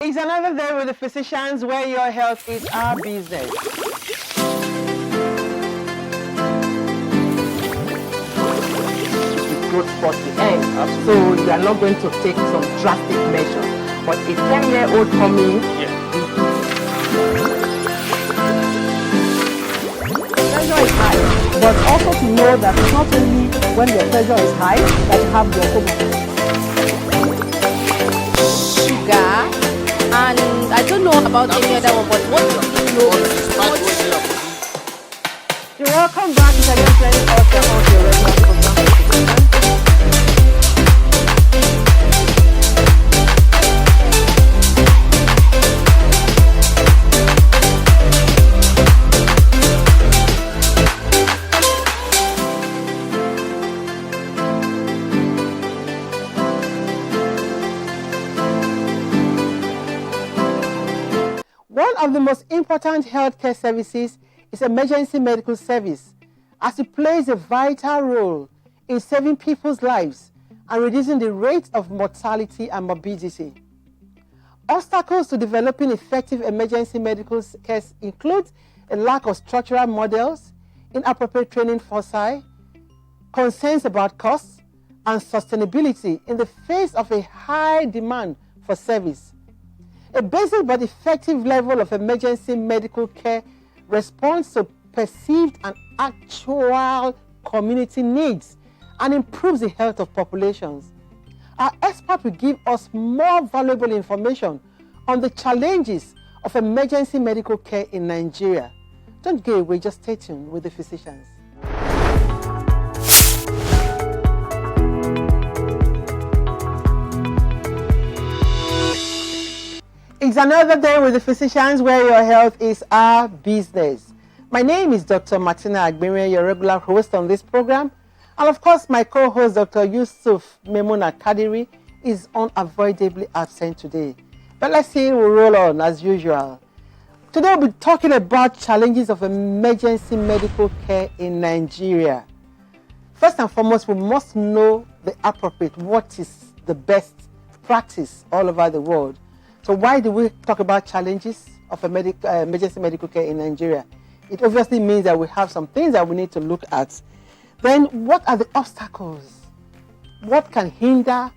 It's another day with the physicians where your health is our business. With growth towards the end. So you are not going to take some drastic measures. But a 10-year-old coming, pressure is high. But also to know that it's not only when your pressure is high that you have glaucoma. Sugar, and I don't know about any other one, but what do you know? You're welcome back to the training of your regular program. One of the most important healthcare services is emergency medical service, as it plays a vital role in saving people's lives and reducing the rate of mortality and morbidity. Obstacles to developing effective emergency medical care include a lack of structural models, inappropriate training foresight, concerns about costs, and sustainability in the face of a high demand for service. A basic but effective level of emergency medical care responds to perceived and actual community needs and improves the health of populations. Our expert will give us more valuable information on the challenges of emergency medical care in Nigeria. Don't go away, just stay tuned with the physicians. It's another day with the physicians where your health is our business. My name is Dr. Martina Agbere, your regular host on this program. And of course, my co-host, Dr. Yusuf Memuna Kadiri, is unavoidably absent today. But let's see, we'll roll on as usual. Today we'll be talking about challenges of emergency medical care in Nigeria. First and foremost, we must know the appropriate, what is the best practice all over the world. So why do we talk about challenges of emergency medical care in Nigeria? It obviously means that we have some things that we need to look at. Then what are the obstacles? What can hinder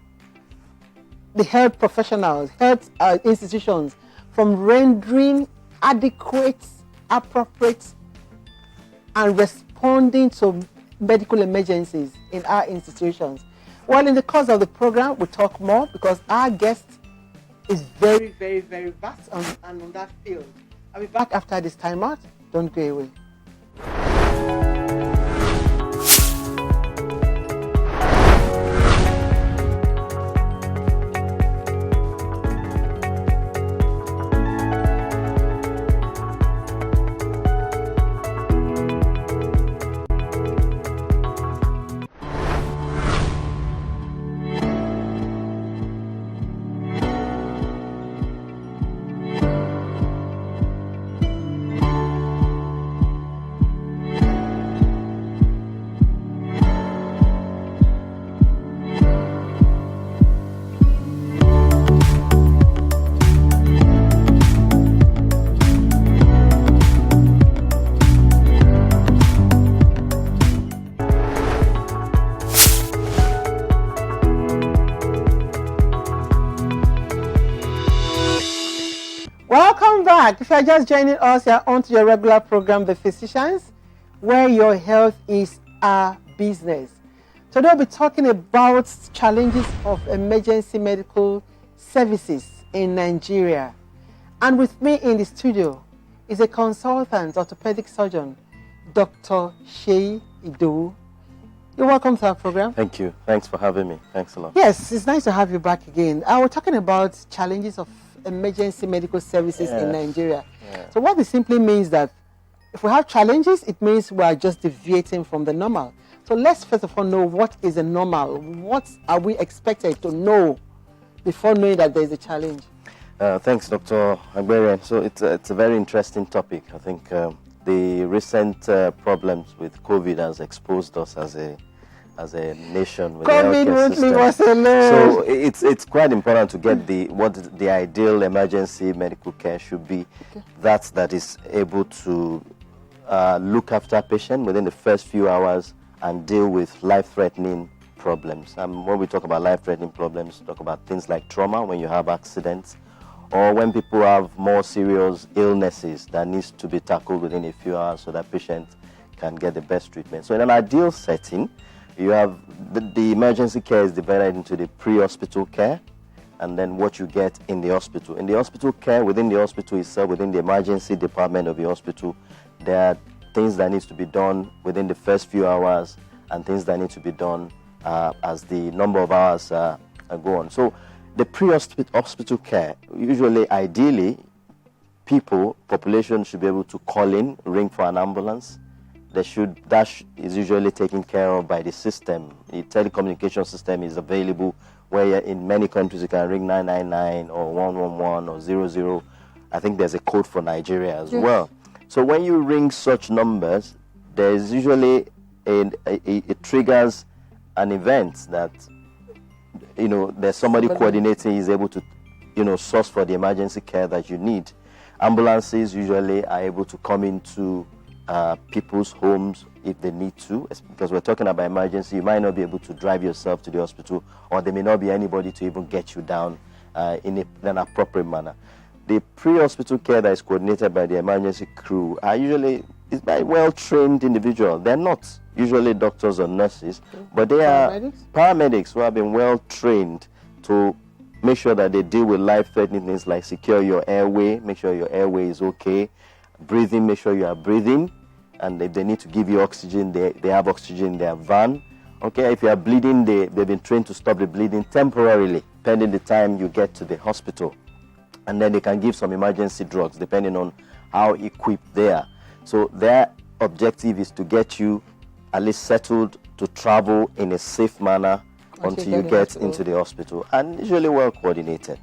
the health professionals, health institutions from rendering adequate, appropriate, and responding to medical emergencies in our institutions? Well, in the course of the program, we'll talk more because our guest is very, very, very vast on that field. I'll be back after this timeout. Don't go away. Welcome back. If you are just joining us, you are on to your regular program, The Physicians, where your health is our business. Today we'll be talking about challenges of emergency medical services in Nigeria. And with me in the studio is a consultant orthopedic surgeon, Dr. SEYI IDOWU. You're welcome to our program. Thank you. Thanks for having me. Thanks a lot. Yes, it's nice to have you back again. We're talking about challenges of emergency medical services in Nigeria. So what it simply means that if we have challenges, it means we are just deviating from the normal. So let's first of all know what is a normal. What are we expected to know before knowing that there is a challenge? Thanks, Dr. Agbere. So it's a very interesting topic. I think the recent problems with COVID has exposed us as as a nation with COVID the healthcare system. was a load. So it's quite important to get what the ideal emergency medical care should be. Okay. That is able to look after a patient within the first few hours and deal with life-threatening problems. When we talk about life-threatening problems, talk about things like trauma when you have accidents, or when people have more serious illnesses that needs to be tackled within a few hours so that patient can get the best treatment. So in an ideal setting, you have the emergency care is divided into the pre-hospital care and then what you get in the hospital. In the hospital care, within the hospital itself, within the emergency department of the hospital, there are things that needs to be done within the first few hours and things that need to be done as the number of hours go on. So the pre-hospital care, usually, ideally, population should be able to call in, ring for an ambulance. That is usually taken care of by the system. The telecommunication system is available where in many countries you can ring 999 or 111 or 00. I think there's a code for Nigeria as well. So when you ring such numbers, there's usually it triggers an event that, there's somebody coordinating is able to, source for the emergency care that you need. Ambulances usually are able to come into people's homes if they need to, because we're talking about emergency. You might not be able to drive yourself to the hospital, or there may not be anybody to even get you down in an appropriate manner. The pre-hospital care that is coordinated by the emergency crew are usually by well-trained individuals. They're not usually doctors or nurses, but they are paramedics who have been well-trained to make sure that they deal with life-threatening things like secure your airway, make sure your airway is okay, breathing, make sure you are breathing, and if they need to give you oxygen, they have oxygen in their van. Okay, if you are bleeding, they've been trained to stop the bleeding temporarily, pending the time you get to the hospital. And then they can give some emergency drugs depending on how equipped they are. So their objective is to get you at least settled to travel in a safe manner until you get into the hospital, and usually well coordinated.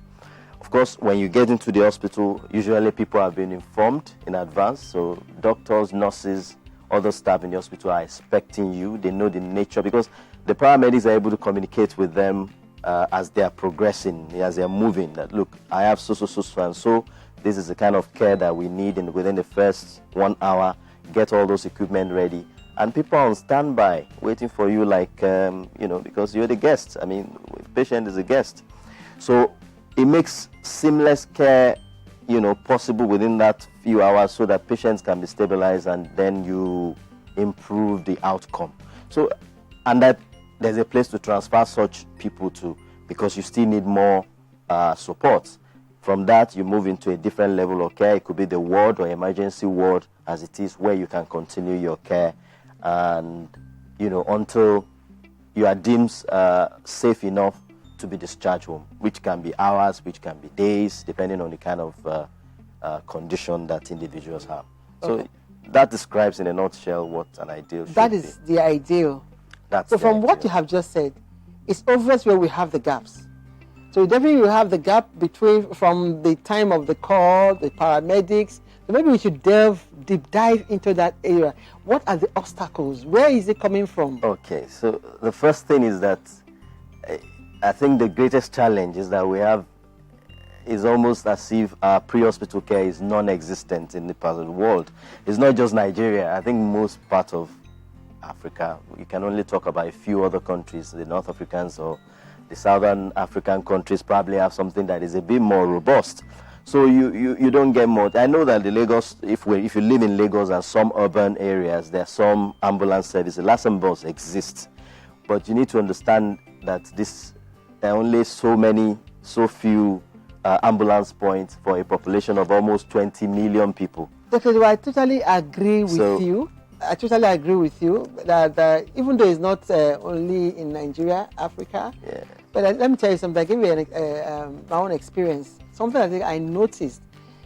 Of course, when you get into the hospital, usually people have been informed in advance. So doctors, nurses, other staff in the hospital are expecting you. They know the nature, because the paramedics are able to communicate with them as they are progressing, as they are moving, that look, I have so and so. This is the kind of care that we need within the first 1 hour. Get all those equipment ready. And people are on standby, waiting for you like, because you're the guest. I mean, the patient is a guest. So it makes seamless care, possible within that few hours so that patients can be stabilized and then you improve the outcome. So, and that there's a place to transfer such people to, because you still need more support. From that, you move into a different level of care. It could be the ward or emergency ward as it is, where you can continue your care and, until you are deemed safe enough to be discharged home, which can be hours, which can be days, depending on the kind of condition that individuals have. So that describes in a nutshell what an ideal should be. That is the ideal. So from what you have just said, it's obvious where we have the gaps. So definitely you have the gap from the time of the call, the paramedics. So maybe we should deep dive into that area. What are the obstacles? Where is it coming from? Okay, so the first thing is that I think the greatest challenge is that we have is almost as if our pre-hospital care is non-existent in the part of the world. It's not just Nigeria. I think most parts of Africa, you can only talk about a few other countries. The North Africans or the Southern African countries probably have something that is a bit more robust. So you don't get much. I know that the Lagos, if you live in Lagos and some urban areas, there are some ambulance services. Last bus exists, but you need to understand that there are only so few ambulance points for a population of almost 20 million people. Dr. I totally agree with you. I totally agree with you that even though it's not only in Nigeria, Africa, but let me tell you something. I give you my own experience. Something I think I noticed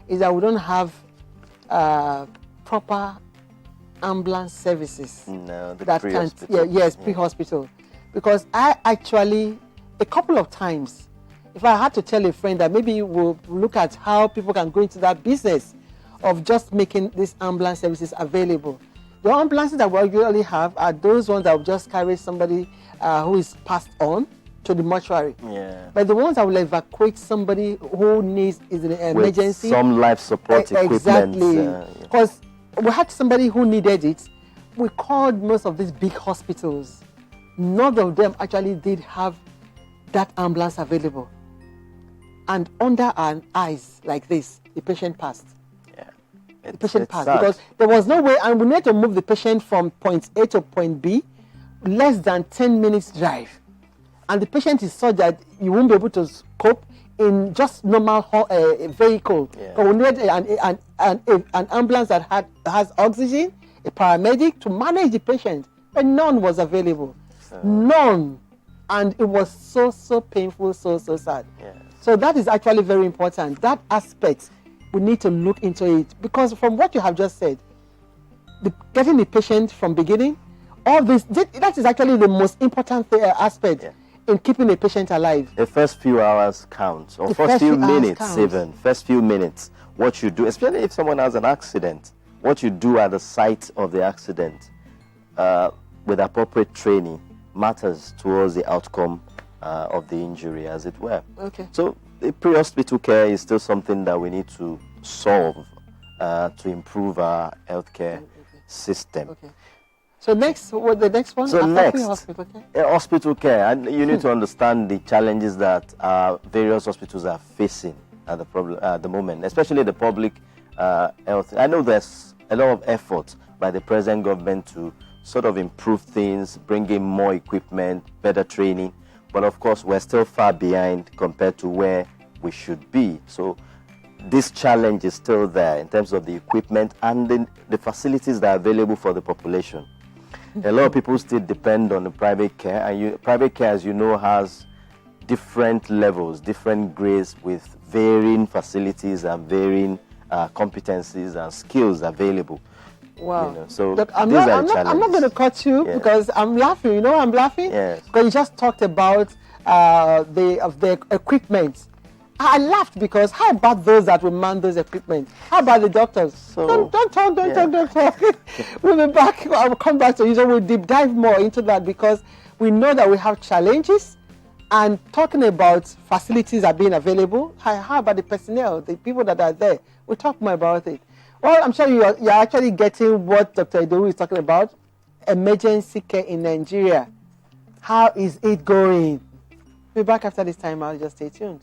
is that we don't have proper ambulance services. No, the that pre-hospital. Pre-hospital. Because I actually, a couple of times, if I had to tell a friend that maybe we'll look at how people can go into that business of just making these ambulance services available, The ambulances that we usually have are those ones that will just carry somebody who is passed on to the mortuary. Yeah. But the ones that will evacuate somebody who needs is an emergency. With some life support equipment. Exactly. Because we had somebody who needed it. We called most of these big hospitals. None of them actually did have that ambulance available. And under our eyes like this, the patient passed. The patient passed because there was no way, and we need to move the patient from point A to point B, less than 10 minutes drive. And the patient is such that you won't be able to cope in just normal vehicle. Yeah. So we need an ambulance that has oxygen, a paramedic to manage the patient, but none was available. None. And it was so painful, so sad. Yeah. So that is actually very important. That aspect, we need to look into it, because from what you have just said, getting the patient from beginning, all this, that is actually the most important aspect in keeping a patient alive. The first few hours count, or first few minutes even, first few minutes, what you do, especially if someone has an accident, what you do at the site of the accident with appropriate training matters towards the outcome of the injury, as it were. Okay. So the pre-hospital care is still something that we need to solve to improve our healthcare system. Okay. So next, what the next one? So next, hospital care? Hospital care, and you need to understand the challenges that various hospitals are facing at the moment, especially the public health. I know there's a lot of effort by the present government to sort of improve things, bring in more equipment, better training, but of course we're still far behind compared to where we should be. So this challenge is still there in terms of the equipment and the facilities that are available for the population. A lot of people still depend on the private care, and private care, as you know, has different levels, different grades with varying facilities and varying competencies and skills available. Wow. You know, so look, I'm these not going to cut you because I'm laughing. You know why I'm laughing? Yes. Because you just talked about the equipment. I laughed because how about those that will man those equipment? How about the doctors? So, don't talk. We'll be back. I will come back to you. So we'll deep dive more into that because we know that we have challenges. And talking about facilities are being available, how about the personnel, the people that are there? We'll talk more about it. Well, I'm sure you're actually getting what Dr. IDOWU is talking about, emergency care in Nigeria. How is it going? We'll be back after this time. I'll just stay tuned.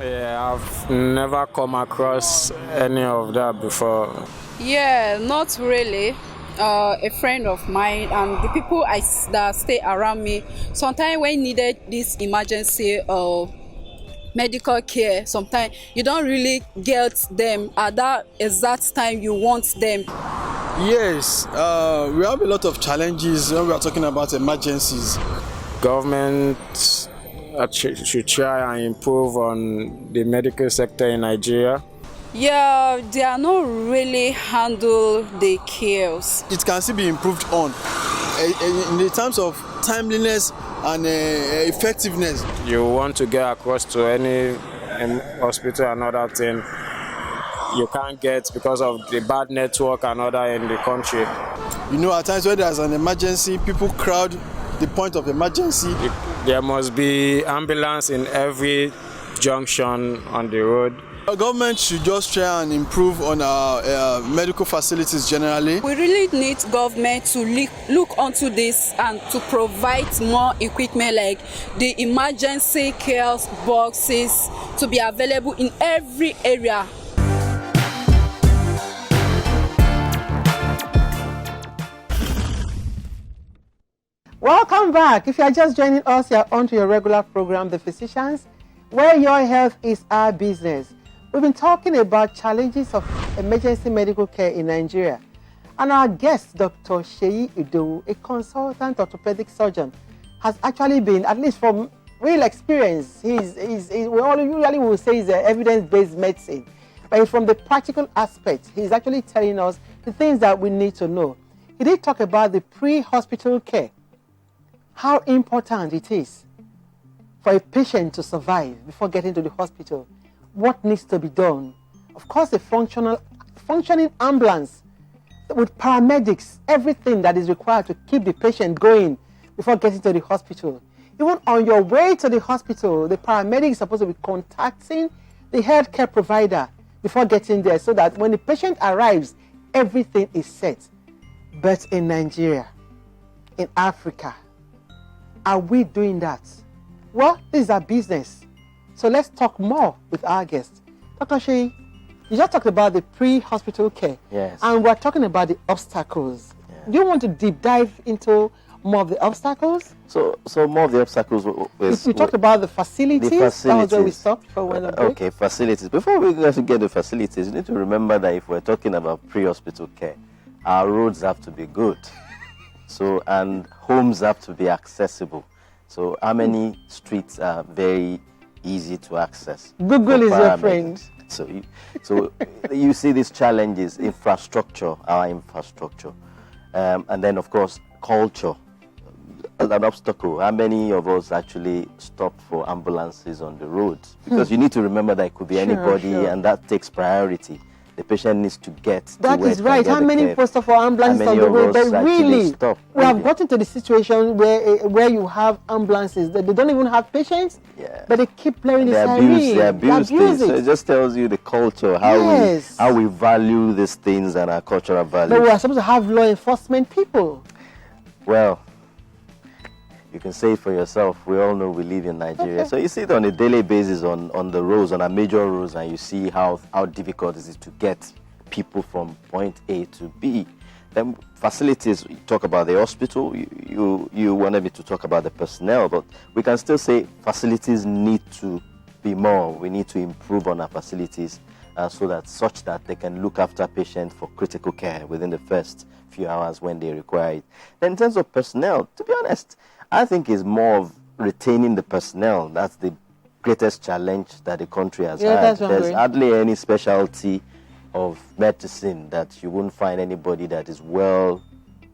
Yeah, I've never come across any of that before. Yeah, not really. A friend of mine and the people that stay around me, sometimes when needed this emergency medical care, sometimes you don't really get them at that exact time you want them. Yes, we have a lot of challenges when we are talking about emergencies. Government should try and improve on the medical sector in Nigeria. Yeah, they are not really handle the chaos. It can still be improved on in the terms of timeliness and effectiveness. You want to get across to any hospital and other thing, you can't get because of the bad network and other in the country. You know, at times when there's an emergency, people crowd the point of emergency. There must be ambulance in every junction on the road. Our government should just try and improve on our medical facilities generally. We really need government to look onto this and to provide more equipment like the emergency care boxes to be available in every area. Welcome back. If you are just joining us, you are on to your regular program, The Physicians, where your health is our business. We've been talking about challenges of emergency medical care in Nigeria. And our guest, Dr. SEYI IDOWU, a consultant orthopedic surgeon, has actually been, at least from real experience, we usually will say he's evidence-based medicine. But from the practical aspect, he's actually telling us the things that we need to know. He did talk about the pre-hospital care. how important it is for a patient to survive before getting to the hospital. What needs to be done? Of course, a functioning ambulance with paramedics, everything that is required to keep the patient going before getting to the hospital. Even on your way to the hospital, the paramedic is supposed to be contacting the healthcare provider before getting there, so that when the patient arrives, everything is set. But in Nigeria, in Africa, are we doing that? Well, this is our business. So let's talk more with our guest. Dr. SEYI, you just talked about the pre-hospital care. Yes. And we're talking about the obstacles. Yeah. Do you want to deep dive into more of the obstacles? So more of the obstacles We talked about the facilities. That was where we stopped for one of Okay, facilities. Before we actually get to facilities, you need to remember that if we're talking about pre-hospital care, our roads have to be good. So, and homes have to be accessible. So how many streets are very easy to access? Google is your friend. So you see these challenges, infrastructure, our infrastructure. And then, of course, culture, an obstacle. How many of us actually stop for ambulances on the roads? Because you need to remember that it could be anybody, and that takes priority. The patient needs to get to that where is right. How many care. posts for ambulances on the road? But really, we have gotten to the situation where you have ambulances that they don't even have patients, but they keep playing the siren. They abuse things. So it just tells you the culture, how we value these things and our cultural values. But we are supposed to have law enforcement people. Well, you can say it for yourself. We all know we live in Nigeria. So you see it on a daily basis on the roads, on our major roads, and you see how difficult it is to get people from point A to B. Then facilities, you talk about the hospital, you wanted me to talk about the personnel, but we can still say facilities need to be more. We need to improve on our facilities such that they can look after patients for critical care within the first few hours when they require it. Then in terms of personnel, to be honest, I think it's more of retaining the personnel. That's the greatest challenge that the country has had. There's hardly any specialty of medicine that you won't find anybody that is well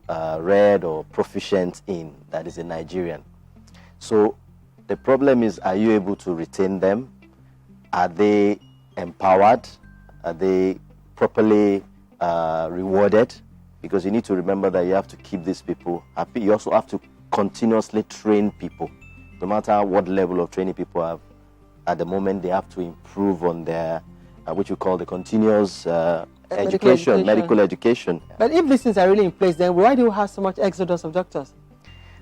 read or proficient in that is a Nigerian. So the problem is, are you able to retain them? Are they empowered? Are they properly rewarded? Because you need to remember that you have to keep these people happy. You also have to continuously train people. No matter what level of training people have at the moment, they have to improve on their which we call the continuous medical education. But if these things are really in place, then why do you have so much exodus of doctors?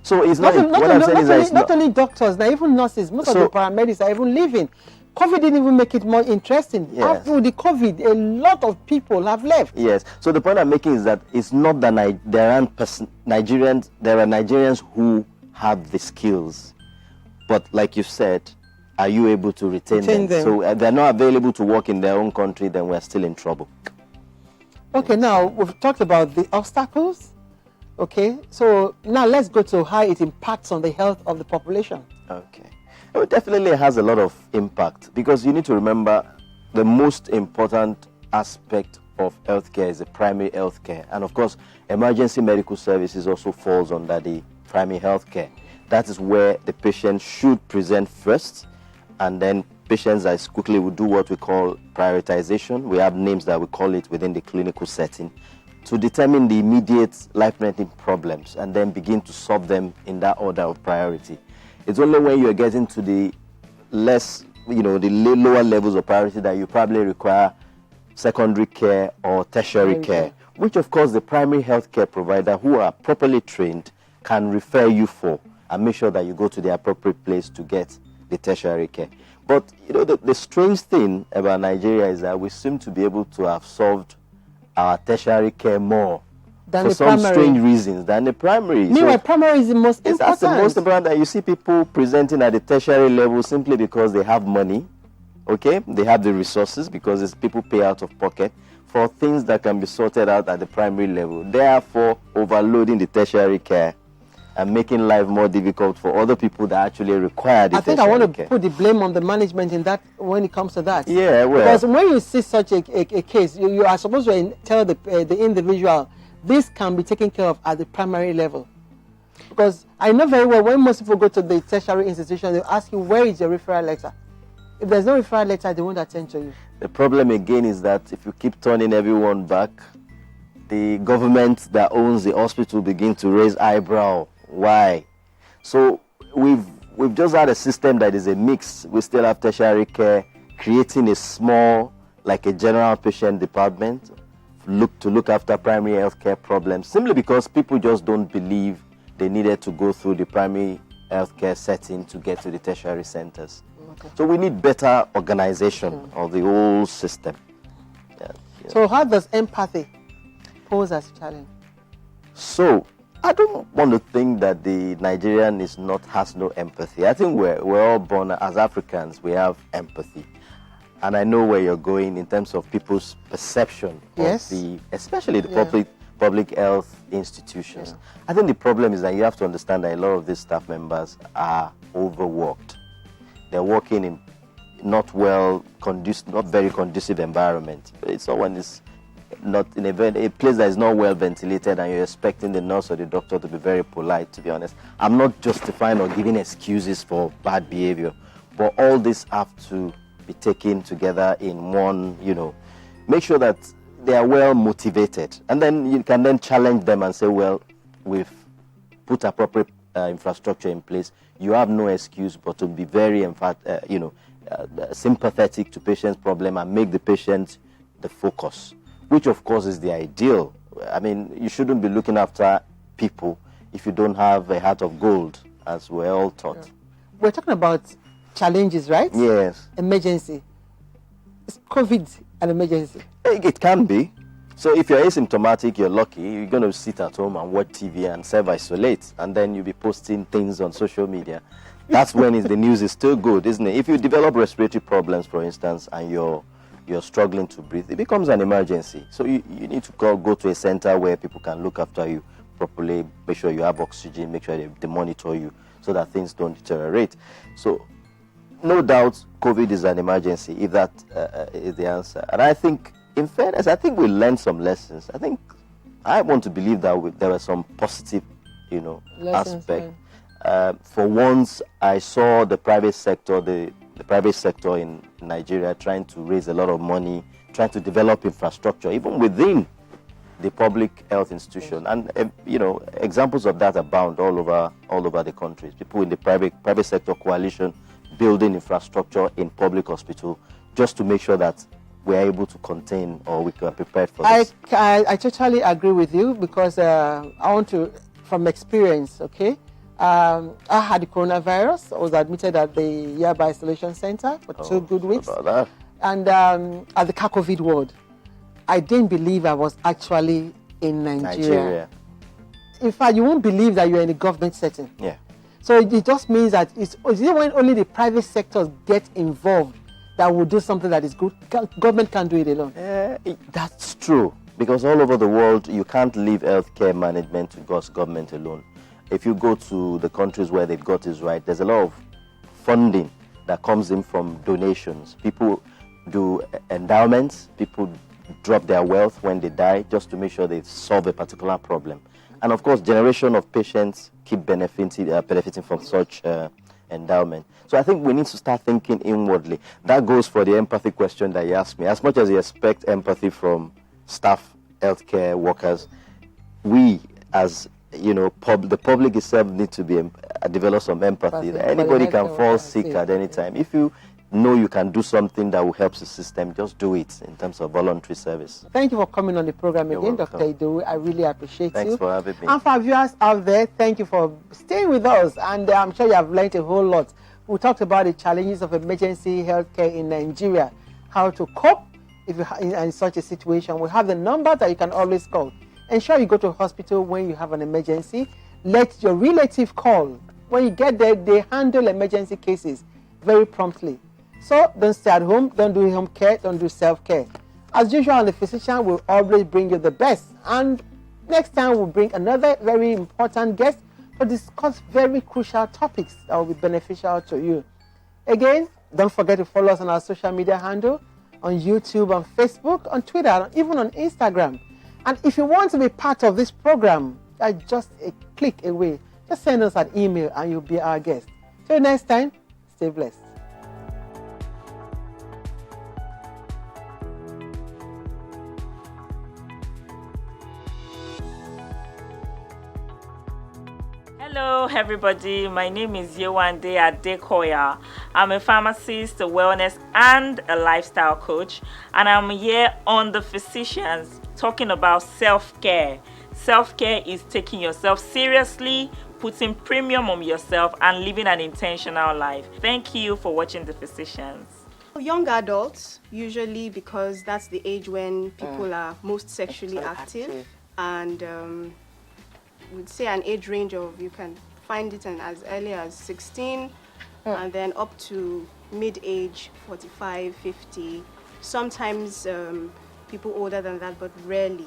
So it's not only doctors, now even nurses. Most of the paramedics are even leaving. COVID didn't even make it more interesting. Yes. After the COVID, a lot of people have left. Yes. So the point I'm making is that it's not that there are Nigerians who have the skills, but like you said, are you able to retain them? So they're not available to work in their own country, then we're still in trouble. Okay, now we've talked about the obstacles. Okay, so now let's go to how it impacts on the health of the population. Okay. It definitely has a lot of impact, because you need to remember the most important aspect of healthcare is the primary healthcare. And of course, emergency medical services also falls under the primary healthcare. That is where the patient should present first, and then patients as quickly will do what we call prioritization. We have names that we call it within the clinical setting to determine the immediate life-threatening problems and then begin to solve them in that order of priority. It's only when you're getting to the the lower levels of priority that you probably require secondary care or tertiary care, which of course the primary healthcare provider who are properly trained can refer you for and make sure that you go to the appropriate place to get the tertiary care. But the strange thing about Nigeria is that we seem to be able to have solved our tertiary care more for some strange reasons than the primary. Meanwhile, primary is the most important. That's the most important, that you see people presenting at the tertiary level simply because they have money, okay? They have the resources because it's people pay out of pocket for things that can be sorted out at the primary level, therefore overloading the tertiary care and making life more difficult for other people that actually require the tertiary care. I want to put the blame on the management in that when it comes to that. Yeah, well. Because when you see such a case, you are supposed to tell the individual, this can be taken care of at the primary level. Because I know very well when most people go to the tertiary institution, they ask you, where is your referral letter? If there's no referral letter, they won't attend to you. The problem again is that if you keep turning everyone back, the government that owns the hospital begin to raise eyebrow. Why? So we've just had a system that is a mix. We still have tertiary care, creating a small, like a general patient department, to look after primary health care problems, simply because people just don't believe they needed to go through the primary health care setting to get to the tertiary centers. Okay. So we need better organization of the whole system. Yeah. So how does empathy pose as a challenge? So I don't want to think that the Nigerian has no empathy. I think we're all born as Africans. We have empathy, and I know where you're going in terms of people's perception of especially the public health institutions. Yeah. I think the problem is that you have to understand that a lot of these staff members are overworked. They're working in not very conducive environment. It's not when it's not in a place that is not well ventilated and you're expecting the nurse or the doctor to be very polite, to be honest. I'm not justifying or giving excuses for bad behavior, but all this have to be taken together in one, make sure that they are well motivated. And then you can then challenge them and say, well, we've put appropriate infrastructure in place. You have no excuse but to be very sympathetic to patient's problem and make the patient the focus, which of course is the ideal. I mean, you shouldn't be looking after people if you don't have a heart of gold, as we're all taught. Yeah. We're talking about challenges, right? Yes. Emergency. Is COVID an emergency? It can be. So if you're asymptomatic, you're lucky, you're going to sit at home and watch TV and self-isolate, and then you'll be posting things on social media. That's when the news is still good, isn't it? If you develop respiratory problems, for instance, and you're struggling to breathe, it becomes an emergency. So you need to go to a center where people can look after you properly, make sure you have oxygen, make sure they monitor you so that things don't deteriorate. So no doubt COVID is an emergency, if that is the answer. And I think, in fairness, I think we learned some lessons. I want to believe that there were some positive, aspect. For once, I saw the private sector, the private sector in Nigeria trying to raise a lot of money, trying to develop infrastructure, even within the public health institution. And, examples of that abound all over the country. People in the private sector coalition building infrastructure in public hospital just to make sure that we're able to contain or we are prepared for this. I totally agree with you because I want to, from experience, okay? I had the coronavirus. I was admitted at the Yaba Isolation Center for 2 good weeks. About that. And at the COVID ward. I didn't believe I was actually in Nigeria. In fact, you won't believe that you're in a government setting. Yeah. So it just means that it's when only the private sectors get involved that will do something that is good. Government can't do it alone. That's true. Because all over the world, you can't leave healthcare management to government alone. If you go to the countries where they've got this right, there's a lot of funding that comes in from donations. People do endowments. People drop their wealth when they die just to make sure they solve a particular problem. And of course, generation of patients keep benefiting from such endowment. So I think we need to start thinking inwardly. That goes for the empathy question that you asked me. As much as you expect empathy from staff, healthcare workers, we as the public itself need to develop some empathy. Anybody can fall sick at any time. If you know you can do something that will help the system, just do it in terms of voluntary service. Thank you for coming on the program again, Dr. IDOWU. I really appreciate you. Thanks for having me. And for our viewers out there, thank you for staying with us. And I'm sure you have learned a whole lot. We talked about the challenges of emergency healthcare in Nigeria, how to cope if you're in such a situation. We have the number that you can always call. Ensure you go to hospital when you have an emergency. Let your relative call. When you get there, they handle emergency cases very promptly. So don't stay at home, don't do home care, don't do self-care. As usual, the physician will always bring you the best. And next time we'll bring another very important guest to discuss very crucial topics that will be beneficial to you. Again, don't forget to follow us on our social media handle, on YouTube, on Facebook, on Twitter, and even on Instagram. And if you want to be part of this program, just a click away. just send us an email and you'll be our guest. Till next time, stay blessed. Hello everybody, my name is Yewande Adekoya. I'm a pharmacist, a wellness and a lifestyle coach, and I'm here on The Physicians talking about self-care. Self-care is taking yourself seriously, putting premium on yourself and living an intentional life. Thank you for watching The Physicians. Young adults, usually because that's the age when people are most sexually active. And we'd say an age range of, you can find it in as early as 16 and then up to mid-age, 45, 50. Sometimes people older than that, but rarely.